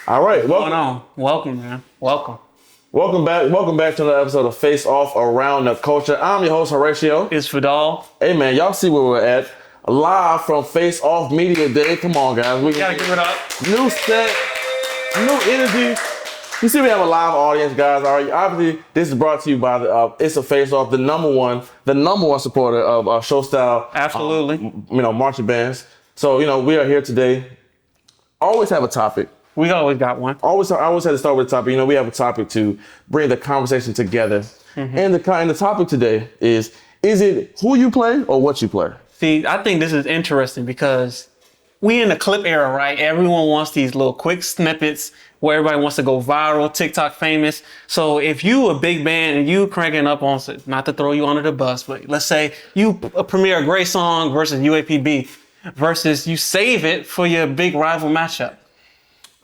All right, What's going on? Welcome, man. Welcome. welcome back to another episode of Face Off Around the Culture. I'm your host Horatio. It's Vidal. Hey man, y'all see where we're at? Live from FaceOff Media Day. Come on, guys. We Gotta give it up. New set, new energy. You see, we have a live audience, guys. All right, obviously, this is brought to you by It's a Face Off, the number one supporter of show style. Absolutely. Marching bands. So we are here today. Always have a topic. We always got one. I always had to start with a topic. We have a topic to bring the conversation together. Mm-hmm. And the topic today is it who you play or what you play? See, I think this is interesting because we in the clip era, right? Everyone wants these little quick snippets where everybody wants to go viral, TikTok famous. So if you a big band and you cranking up on, not to throw you under the bus, but let's say you premiere a great song versus UAPB versus you save it for your big rival matchup.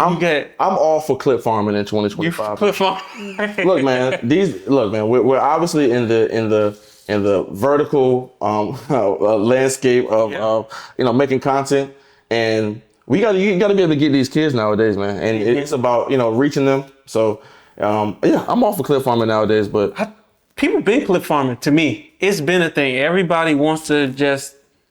I'm all for clip farming in 2025. Clip farming. Look, man. We're obviously in the vertical landscape of making content, and you gotta be able to get these kids nowadays, man. And it's about reaching them. So I'm all for clip farming nowadays. But people been clip farming. To me, it's been a thing. Everybody wants to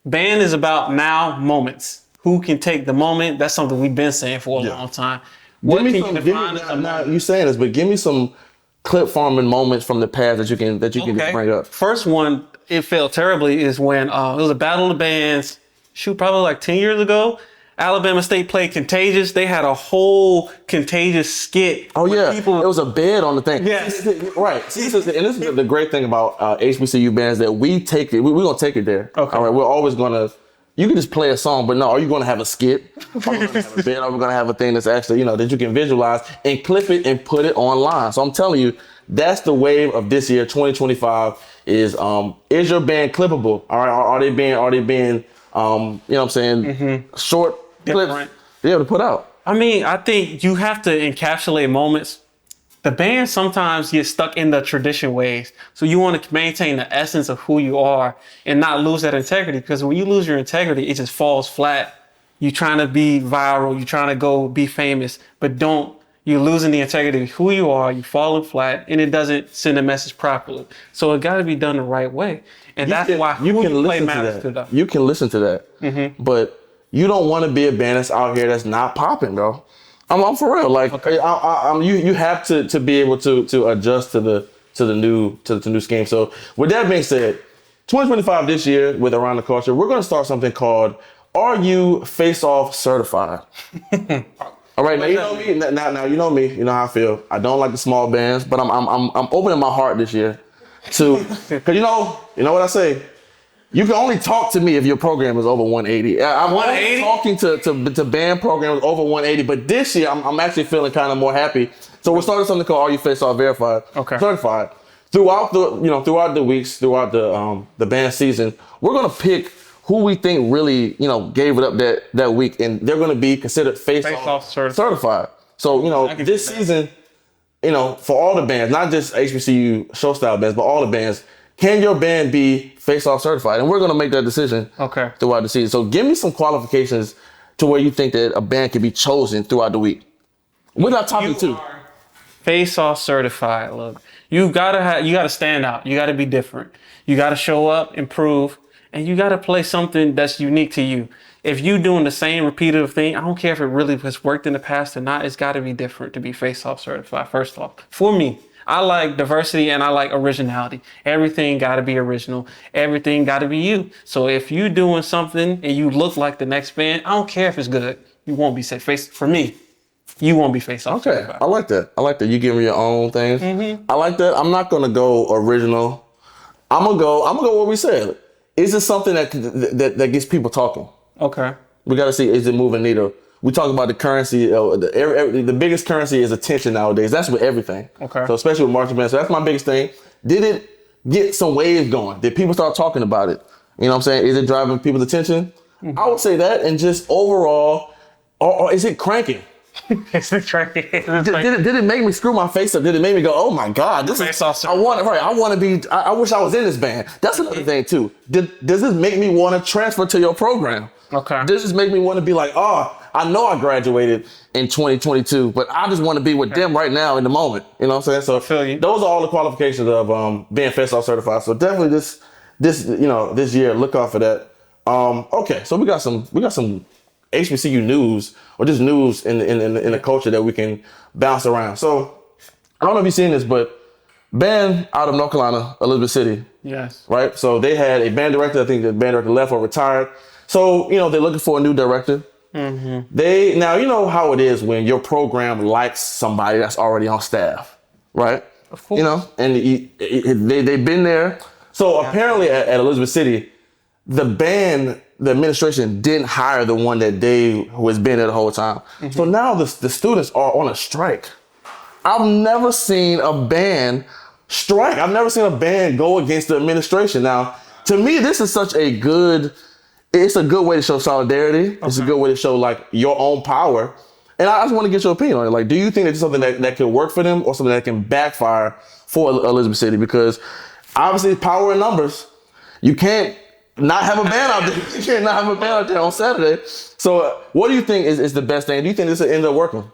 band is about now moments. Who can take the moment? That's something we've been saying for a long time. What can you define as a moment? Now you saying this, but give me some clip farming moments from the past that you can just bring up. First one, it failed terribly, is when it was a battle of the bands. Probably like 10 years ago. Alabama State played Contagious. They had a whole Contagious skit. Oh yeah, it was a bed on the thing. Yes, right. And this is the great thing about HBCU bands that we take it. We're gonna take it there. Okay. All right. We're always gonna. You can just play a song, but no, are you going to have a skit? Are we going to have a bit? Are we going to have a thing that's actually, that you can visualize and clip it and put it online? So I'm telling you, that's the wave of this year, 2025. Is your band clippable? All right, are they being, short clips they're able to put out? I mean, I think you have to encapsulate moments. The band sometimes gets stuck in the tradition ways. So you want to maintain the essence of who you are and not lose that integrity. Because when you lose your integrity, it just falls flat. You're trying to be viral. You're trying to go be famous. But you're losing the integrity of who you are. You're falling flat. And it doesn't send a message properly. So it got to be done the right way. And that's why you can listen to that. You can listen to that. Mm-hmm. But you don't want to be a band that's out here that's not popping, bro. I'm for real. Like, okay. You have to be able to adjust to the new scheme. So with that being said, 2025 this year with Around the Culture, we're going to start something called Are You FaceOff Certified? All right, now you know me. Now you know me. You know how I feel. I don't like the small bands, but I'm opening my heart this year to because you know what I say. You can only talk to me if your program is over 180. I'm 180? Talking to band programs over 180, but this year I'm actually feeling kind of more happy. So we're starting something called Are You Face Off Verified? Okay. Certified. Throughout the weeks, throughout the band season, we're gonna pick who we think really gave it up that week, and they're gonna be considered face off certified. So this season, for all the bands, not just HBCU show style bands, but all the bands. Can your band be FaceOff certified? And we're going to make that decision throughout the season. So give me some qualifications to where you think that a band can be chosen throughout the week. Without talking to. FaceOff certified. Look, you gotta stand out. You gotta be different. You gotta show up, improve, and you gotta play something that's unique to you. If you doing the same repetitive thing, I don't care if it really has worked in the past or not, it's gotta be different to be FaceOff certified, first off. For me. I like diversity and I like originality. Everything got to be original. Everything got to be you. So if you doing something and you look like the next band, I don't care if it's good. You won't be for me. You won't be face off. Okay, I like that. You give me your own things. Mm-hmm. I like that. I'm not gonna go original. I'm gonna go what we said. Is it something that gets people talking? Okay. We got to see, is it moving needle? We talk about the currency. The biggest currency is attention nowadays. That's with everything. Okay. So especially with marching band. So that's my biggest thing. Did it get some waves going? Did people start talking about it? You know what I'm saying? Is it driving people's attention? Mm-hmm. I would say that. And just overall, or is it cranking? Is it cranking? Did it make me screw my face up? Did it make me go, oh my God, this is, I want to be, I wish I was in this band. That's another thing too. Does this make me want to transfer to your program? Okay. Does this make me want to be like, oh, I know I graduated in 2022, but I just want to be with them right now in the moment. You know what I'm saying? So I feel you. Those are all the qualifications of being FaceOff certified. So definitely this year, look out for that. Okay, so we got some HBCU news or just news in the culture that we can bounce around. So I don't know if you've seen this, but band out of North Carolina, Elizabeth City. Yes. Right? So they had a band director. I think the band director left or retired. So, they're looking for a new director. Mm-hmm. Now, you know how it is when your program likes somebody that's already on staff, right? Of course. And they've been there. So apparently at Elizabeth City, the administration didn't hire the one who has been there the whole time. Mm-hmm. So now the students are on a strike. I've never seen a band strike. I've never seen a band go against the administration. Now, to me, this is it's a good way to show solidarity. Okay. It's a good way to show like your own power. And I just want to get your opinion on it. Like, do you think it's something that could work for them or something that can backfire for Elizabeth City? Because obviously power in numbers. You can't not have a band out there. You can't not have a band out there on Saturday. So what do you think is the best thing? Do you think this will end up working?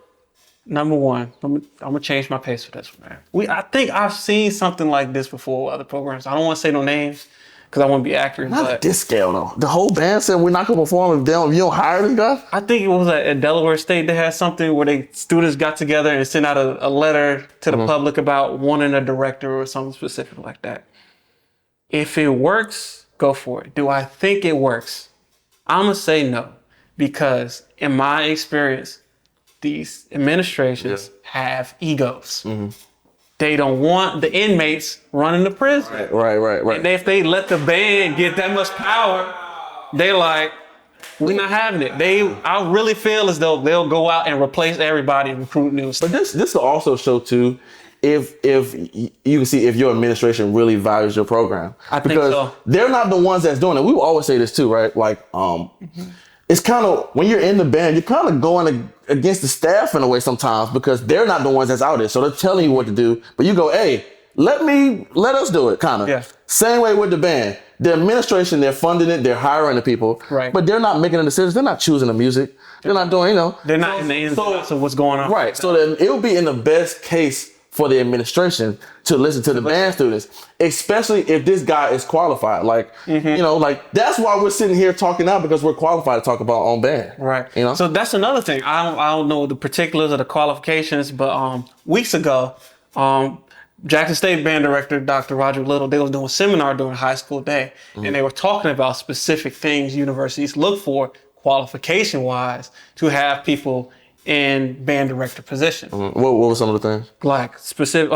Number one, I'm gonna change my pace for this one, man. I think I've seen something like this before with other programs. I don't want to say no names because I want to be accurate. Not at this scale though. The whole band said we're not gonna perform if you don't hire this guy. I think it was at Delaware State. They had something where students got together and sent out a letter to the public about wanting a director or something specific like that. If it works, go for it. Do I think it works? I'm gonna say no because in my experience, these administrations have egos. Mm-hmm. They don't want the inmates running the prison. Right. And if they let the band get that much power, they're like, we're not having it. I really feel as though they'll go out and replace everybody and recruit new stuff. But this will also show too, if you can see if your administration really values your program. I think so. They're not the ones that's doing it. We will always say this too, right? Like, it's kind of, when you're in the band, you're kind of going against the staff in a way sometimes because they're not the ones that's out there. So they're telling you what to do, but you go, hey, let us do it, kind of. Yeah. Same way with the band. The administration, they're funding it, they're hiring the people, right? But they're not making the decisions. They're not choosing the music. They're not doing, They're not in the ins and outs of what's going on. Right. So then it would be in the best case for the administration to listen to the band students, especially if this guy is qualified. Like, like that's why we're sitting here talking now because we're qualified to talk about our own band. Right. So that's another thing. I don't know the particulars of the qualifications, but weeks ago, Jackson State band director, Dr. Roger Little, they was doing a seminar during high school day, and they were talking about specific things universities look for qualification-wise to have people in band director position. What were some of the things? Like specific,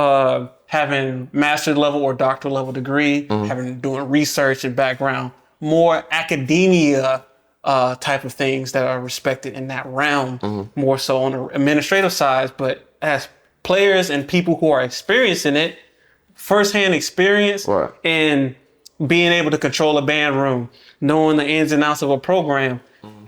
having master's level or doctoral level degree, doing research and background, more academia type of things that are respected in that realm, more so on the administrative side. But as players and people who are experiencing it, firsthand experience and being able to control a band room, knowing the ins and outs of a program.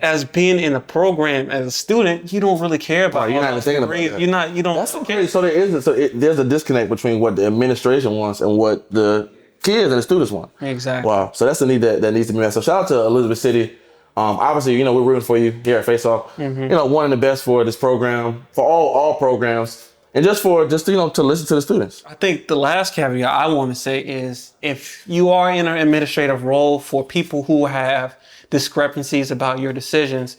As being in a program as a student, you don't really care about. You're not even thinking about that. You don't. That's okay. So there's a disconnect between what the administration wants and what the kids and the students want. Exactly. Wow. So that's the need that needs to be met. So shout out to Elizabeth City. Obviously, we're rooting for you here at FaceOff. Wanting the best for this program, for all programs, and just to listen to the students. I think the last caveat I want to say is if you are in an administrative role for people who have discrepancies about your decisions,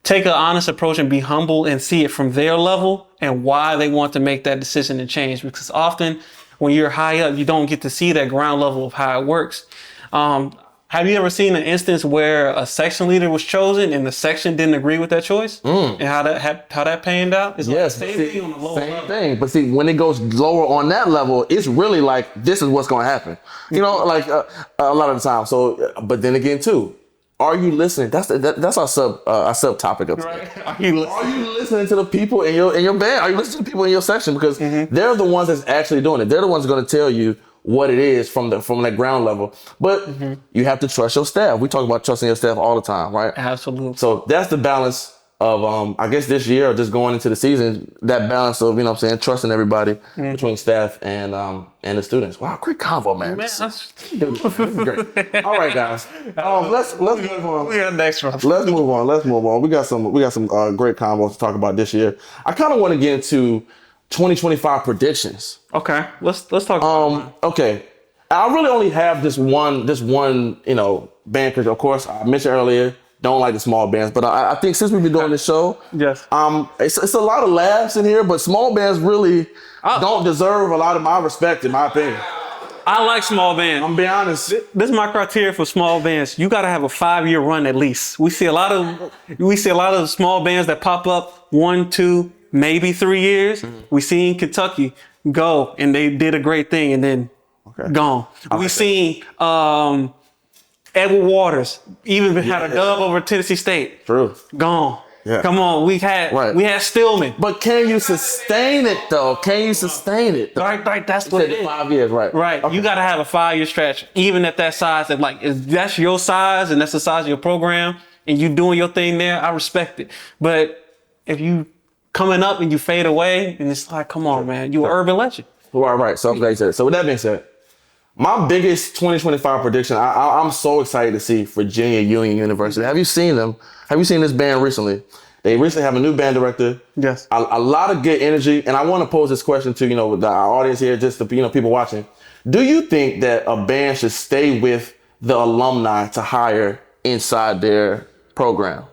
take an honest approach and be humble and see it from their level and why they want to make that decision and change. Because often when you're high up, you don't get to see that ground level of how it works. Have you ever seen an instance where a section leader was chosen and the section didn't agree with that choice? And how that panned out? It's yes, like the same thing on the lower level. Same thing. But see, when it goes lower on that level, it's really like, this is what's going to happen. Like a lot of the time. So, but then again too, are you listening? That's our subtopic of today. Right. Are you listening to the people in your band? Are you listening to the people in your section? Because they're the ones that's actually doing it. They're the ones going to tell you what it is from that ground level. But you have to trust your staff. We talk about trusting your staff all the time, right? Absolutely. So that's the balance I guess this year or just going into the season, that balance of, trusting everybody between staff and the students. Wow, great convo, man. Man, that's Great. All right, guys. Let's move on. We got next one. Let's move on. We got some great combos to talk about this year. I kind of want to get into 2025 predictions. Okay, let's talk about okay. I really only have this one, band, because of course I mentioned earlier, don't like the small bands, but I think since we've been doing this show, yes, it's a lot of laughs in here, but small bands really don't deserve a lot of my respect, in my opinion. I like small bands. I'm being honest. This is my criteria for small bands. You got to have a 5-year run at least. We see a lot of small bands that pop up 1, 2, maybe 3 years. We see in Kentucky go and they did a great thing and then gone. We seen Edward Waters even had a dub over Tennessee State. True. Gone. Yeah. Come on, we had Stillman. But can you sustain it though? Right, that's what it is. 5 years, right? Right. Okay. You got to have a 5-year stretch, even at that size. And if that's your size and that's the size of your program, and you doing your thing there, I respect it. But if you coming up and you fade away, and it's like, come on, man, you an urban legend. Right. So I'm glad you said it. So with that being said, my biggest 2025 prediction, I'm so excited to see Virginia Union University. Have you seen them? Have you seen this band recently? They recently have a new band director. Yes. A lot of good energy. And I want to pose this question to, our audience here, just to, people watching. Do you think that a band should stay with the alumni to hire inside their program?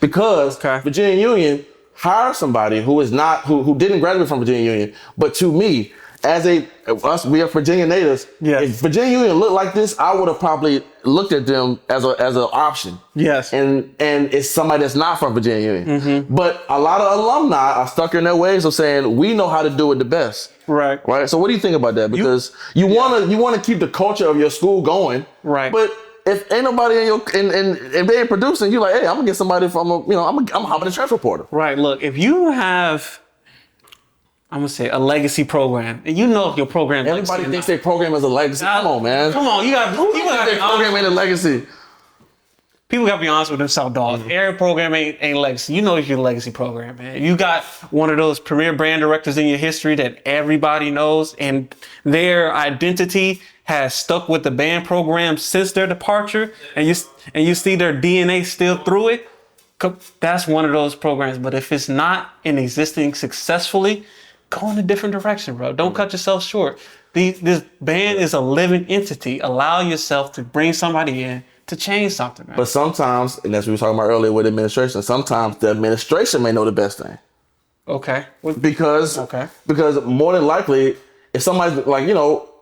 Because Virginia Union hired somebody who didn't graduate from Virginia Union, but to me, we are Virginia natives. Yes. If Virginia Union looked like this, I would have probably looked at them as an option. Yes. And it's somebody that's not from Virginia Union. Mm-hmm. But a lot of alumni are stuck in their ways of saying, we know how to do it the best. Right. So what do you think about that? Because you want to keep the culture of your school going. Right. But if ain't nobody if they ain't producing, you're like, hey, I'm gonna get somebody from I'm hopping the transfer portal. Right. Look, if you have, I'm gonna say, a legacy program, and if your program, everybody thinks their program is a legacy. Come on, man. Come on, you got their program ain't a legacy. People gotta be honest with themselves, dog. Every program ain't legacy. It's your legacy program, man. You got one of those premier brand directors in your history that everybody knows, and their identity has stuck with the band program since their departure, and you see their DNA still through it. That's one of those programs. But if it's not in existing successfully, go in a different direction, bro. Don't cut yourself short. This band is a living entity. Allow yourself to bring somebody in to change something, man. But sometimes, and that's what we were talking about earlier with administration, sometimes the administration may know the best thing. Okay. Because more than likely, if somebody's like,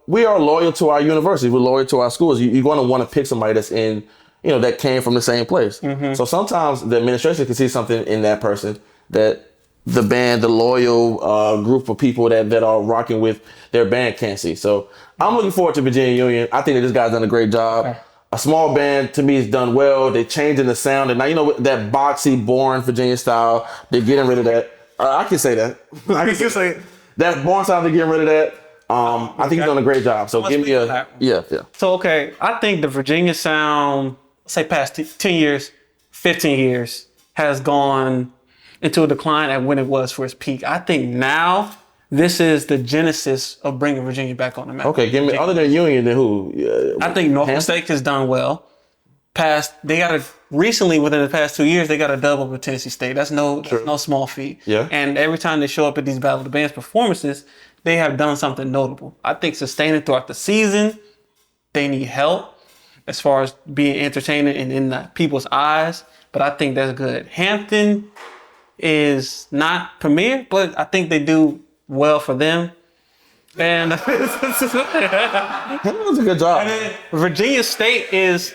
we are loyal to our universities, we're loyal to our schools, you're going to want to pick somebody that's in, that came from the same place. Mm-hmm. So sometimes the administration can see something in that person that the band, the loyal group of people that are rocking with their band can't see. So I'm looking forward to Virginia Union. I think that this guy's done a great job. Okay. A small band, to me, has done well. They're changing the sound. And now, that boxy, boring Virginia style, they're getting rid of that. I can say that. I can say it. That boring style, they're getting rid of that. I think he's done a great job. So give me yeah. So, I think the Virginia sound, say past 10 years, 15 years, has gone into a decline at when it was for its peak. I think now this is the genesis of bringing Virginia back on the map. Okay, give me, other than Union, then who? I think Norfolk State has done well. Recently, within the past 2 years, they got a dub over Tennessee State. That's no small feat. Yeah. And every time they show up at these Battle of the Bands performances, they have done something notable. I think sustaining throughout the season, they need help as far as being entertaining and in the people's eyes. But I think that's good. Hampton is not premier, but I think they do well for them. And Hampton does a good job. And Virginia State does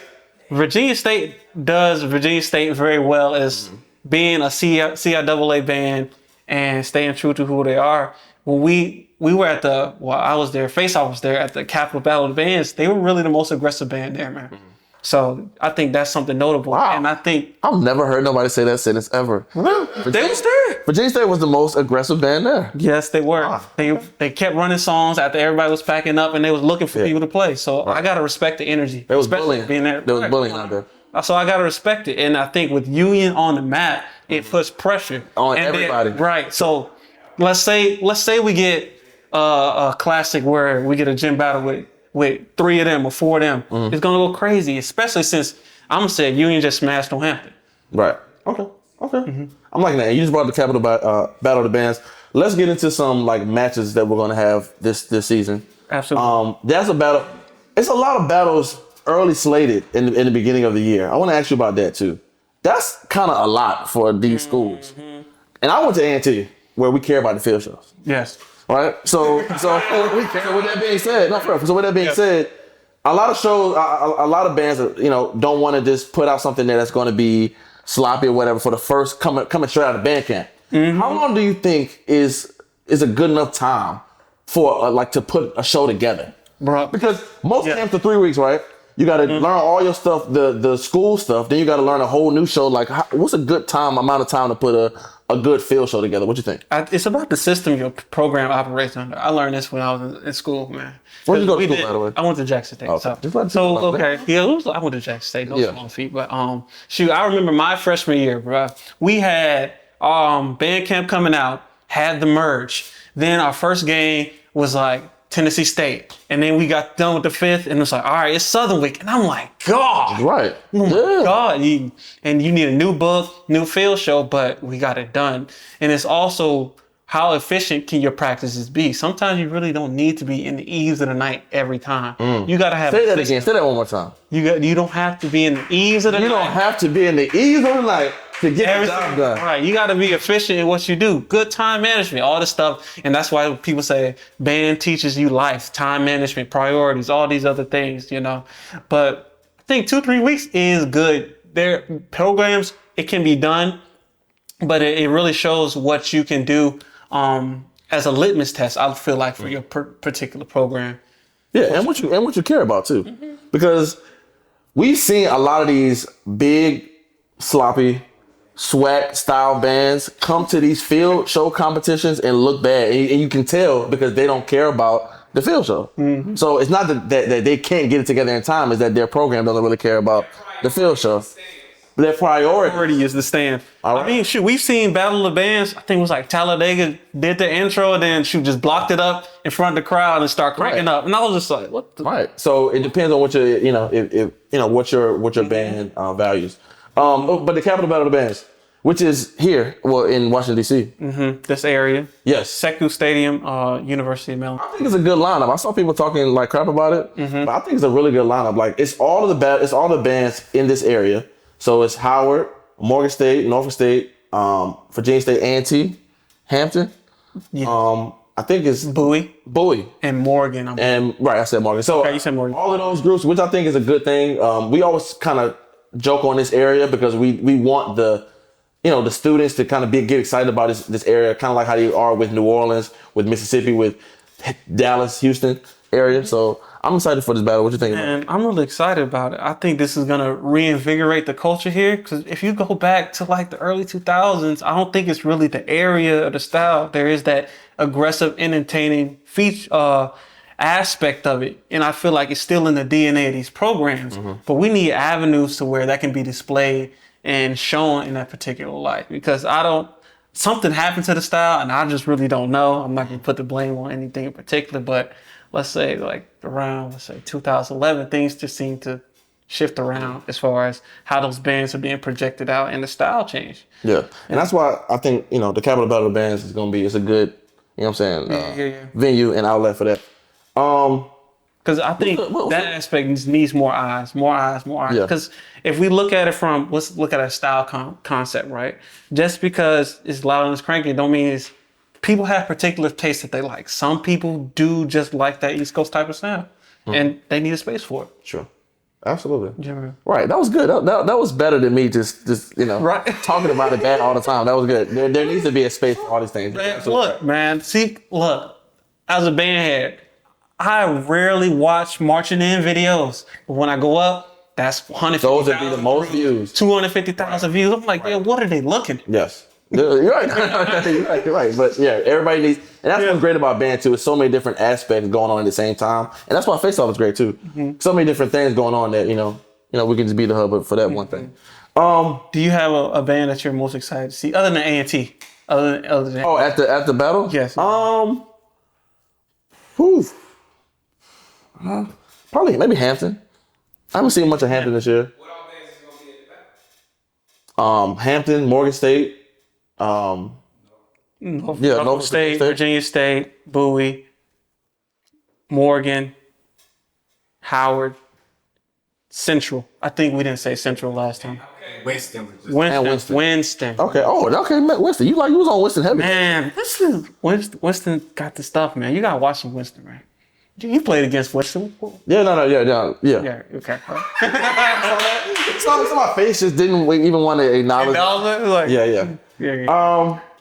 Virginia State very well as being a CIAA band and staying true to who they are. When we were at I was there, FaceOff was there at the Capitol Battle of the Bands, they were really the most aggressive band there, man. Mm-hmm. So I think that's something notable. Wow. And I think I've never heard nobody say that sentence ever. Really? They was there. Virginia State was the most aggressive band there. Yes, they were. Wow. They kept running songs after everybody was packing up and they was looking for people to play. So I gotta respect the energy. There was bullying. Being there. There was bullying out there. So I gotta respect it. And I think with Union on the map, it puts pressure on everybody. Right. So let's say we get a classic where we get a gym battle with 3 of them or 4 of them. It's gonna go crazy, especially since I'm gonna say Union just smashed Northampton. Right. Okay. I'm liking that. You just brought the Capital Battle of the Bands. Let's get into some like matches that we're gonna have this season. Absolutely. That's a battle. It's a lot of battles early slated in the beginning of the year. I want to ask you about that too. That's kind of a lot for these schools. And I went to A&T where we care about the field shows. Yes. Right. So with that being said, said, a lot of shows, a lot of bands, don't want to just put out something there that's going to be sloppy or whatever for the first coming straight out of band camp. How long do you think is a good enough time for to put a show together? Bro. Because most camps are 3 weeks, right? You got to learn all your stuff, the school stuff. Then you got to learn a whole new show. Like, what's a good amount of time to put a good field show together? What you think? It's about the system your program operates under. I learned this when I was in school, man. Where did you go to school, by the way? I went to Jackson State. Okay. I went to Jackson State. No small feat, but I remember my freshman year, bro. We had band camp coming out, had the merge. Then our first game was like Tennessee State. And then we got done with the 5th and it was like, all right, it's Southern Week. And I'm like, God. Right. Oh my God. And you need a new book, new field show, but we got it done. And it's also how efficient can your practices be? Sometimes you really don't need to be in the eves of the night every time. You got to have Say that again. Say that one more time. You don't have to be in the eves of the night. You don't have to be in the eves of the night to get the job done. Right. You got to be efficient in what you do. Good time management, all this stuff. And that's why people say band teaches you life, time management, priorities, all these other things, But I think 2-3 weeks is good. Their programs, it can be done, but it really shows what you can do as a litmus test, I feel like, for your particular program. Yeah, and what you care about too. Because we've seen a lot of these big, sloppy, SWAC style bands come to these field show competitions and look bad. And you can tell because they don't care about the field show. So it's not that they can't get it together in time, it's that their program doesn't really care about the field show. Their priority is the stand. All right. I mean, shoot, we've seen Battle of the Bands. I think it was like Talladega did the intro and then just blocked it up in front of the crowd and start cranking up. And I was just like, what the? Right. So it depends on what your, what your band values. But the Capital Battle of the Bands, which is here, in Washington, D.C. This area. Yes. Sekou Stadium, University of Maryland. I think it's a good lineup. I saw people talking like crap about it, but I think it's a really good lineup. Like it's all the bands in this area. So it's Howard, Morgan State, Norfolk State, Virginia State, A&T, Hampton. Yeah. I think it's Bowie, and Morgan. I said Morgan. So you said Morgan. All of those groups, which I think is a good thing. We always kind of joke on this area because we want the students to kind of get excited about this area, kind of like how they are with New Orleans, with Mississippi, with Dallas, Houston area. So I'm excited for this battle. What you think? And I'm really excited about it. I think this is going to reinvigorate the culture here. Because if you go back to like the early 2000s, I don't think it's really the area or the style. There is that aggressive, entertaining feature aspect of it. And I feel like it's still in the DNA of these programs. But we need avenues to where that can be displayed and shown in that particular light. Because something happened to the style and I just really don't know. I'm not going to put the blame on anything in particular, but let's say like around 2011, things just seem to shift around as far as how those bands are being projected out and the style change. Yeah. And that's why I think, the Capital Battle of Bands is going to be, it's a good, venue and outlet for that. Because I think that aspect needs more eyes. Because if we look at it let's look at a style concept, right? Just because it's loud and it's cranky don't mean people have particular tastes that they like. Some people do just like that East Coast type of sound, and they need a space for it. Sure, absolutely. Yeah. Right, that was good. That was better than me just right. talking about it bad all the time. That was good. There needs to be a space for all these things. Man, look, as a band head, I rarely watch marching in videos, but when I go up, that's 150,000. Those would be the most views. 250,000 views. I'm like, what are they looking at? Yes. You're right. You're right. But yeah, everybody needs, and that's what's great about band too. It's so many different aspects going on at the same time, and that's why FaceOff is great too. So many different things going on that we can just be the hub for that one thing. Do you have a band that you're most excited to see other than A&T? Other than at the battle? Yes. Probably maybe Hampton. I haven't seen much of Hampton this year. What all bands is going to be at the battle? Hampton, Morgan State. Norfolk State, Virginia State, Bowie, Morgan, Howard, Central. I think we didn't say Central last time. Winston. Winston. Okay. Oh, okay. Winston. You was on Winston heavy. Man, Winston got the stuff, man. You gotta watch some Winston, man. You played against Winston. Yeah. No. Yeah. Yeah. Okay. Some of my face just didn't even want to acknowledge. Yeah.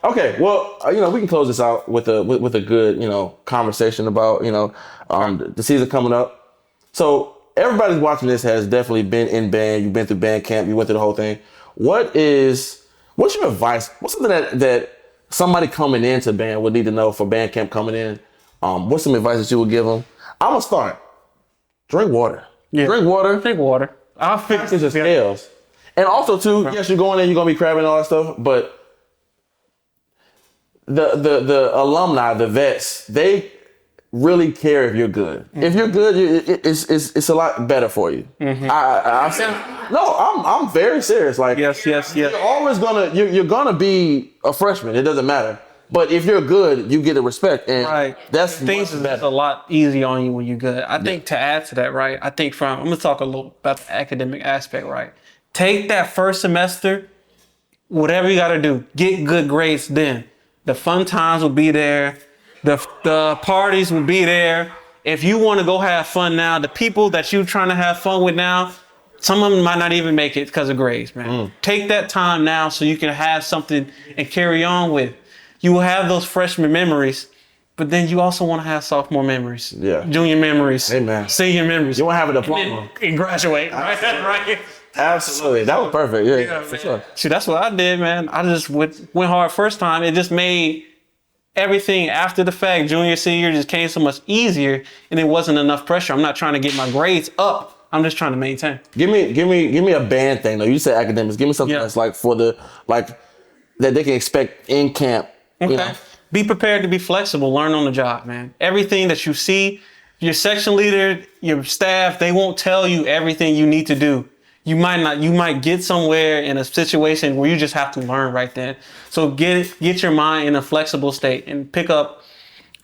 Okay. Well, we can close this out with a good, conversation about, the season coming up. So everybody's watching this has definitely been in band. You've been through band camp. You went through the whole thing. What's your advice? What's something that somebody coming into band would need to know for band camp coming in? What's some advice that you would give them? I'm gonna start. Drink water. Yeah. Drink water. I'll fix it. Scales. And also too, yes, you're going in, you're gonna be crabbing and all that stuff, but the alumni, the vets, they really care if you're good. Mm-hmm. If you're good, it's a lot better for you. Mm-hmm. I'm very serious. Like yes. You're always you're gonna be a freshman. It doesn't matter. But if you're good, you get the respect, and that's things is a lot easier on you when you're good. I think to add to that, right? I think I'm gonna talk a little about the academic aspect, right? Take that first semester, whatever you gotta do, get good grades. Then the fun times will be there, the parties will be there. If you want to go have fun now, the people that you're trying to have fun with now, some of them might not even make it because of grades, man. Take that time now so you can have something and carry on with. You will have those freshman memories, but then you also want to have sophomore memories, junior memories, senior memories. You want to have a diploma and graduate, right? Absolutely, that was perfect. Yeah, for sure. See, that's what I did, man. I just went hard first time. It just made everything after the fact, junior, senior, just came so much easier, and it wasn't enough pressure. I'm not trying to get my grades up. I'm just trying to maintain. Give me a band thing though. You said academics. Give me something that's like that they can expect in camp. Okay. Be prepared to be flexible. Learn on the job, man. Everything that you see, your section leader, your staff, they won't tell you everything you need to do. You might get somewhere in a situation where you just have to learn right then. So get your mind in a flexible state and pick up.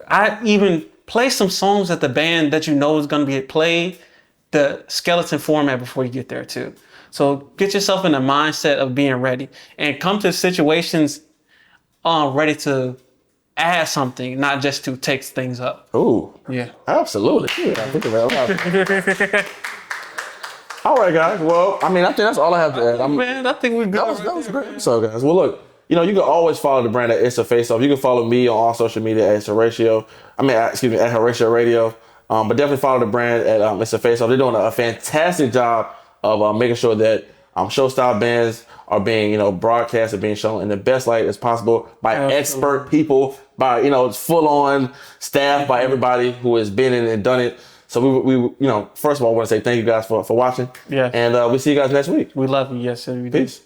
I even play some songs that the band that you know is going to be played, the skeleton format before you get there too. So get yourself in the mindset of being ready and come to situations ready to add something, not just to take things up. Ooh. Yeah. Absolutely. Yeah, all right, guys. Well, I think that's all I have to add. Man, I think we're good. That was great. So, guys, well, look, you can always follow the brand at It's a FaceOff. You can follow me on all social media at Horatio. At Horatio Radio. But definitely follow the brand at It's a FaceOff. They're doing a fantastic job of making sure that show style bands are being, broadcast and being shown in the best light as possible by expert people, by, full on staff, by everybody who has been in and done it. So we first of all, I want to say thank you guys for watching. Yeah. And we'll see you guys next week. We love you. Yes, sir. Peace.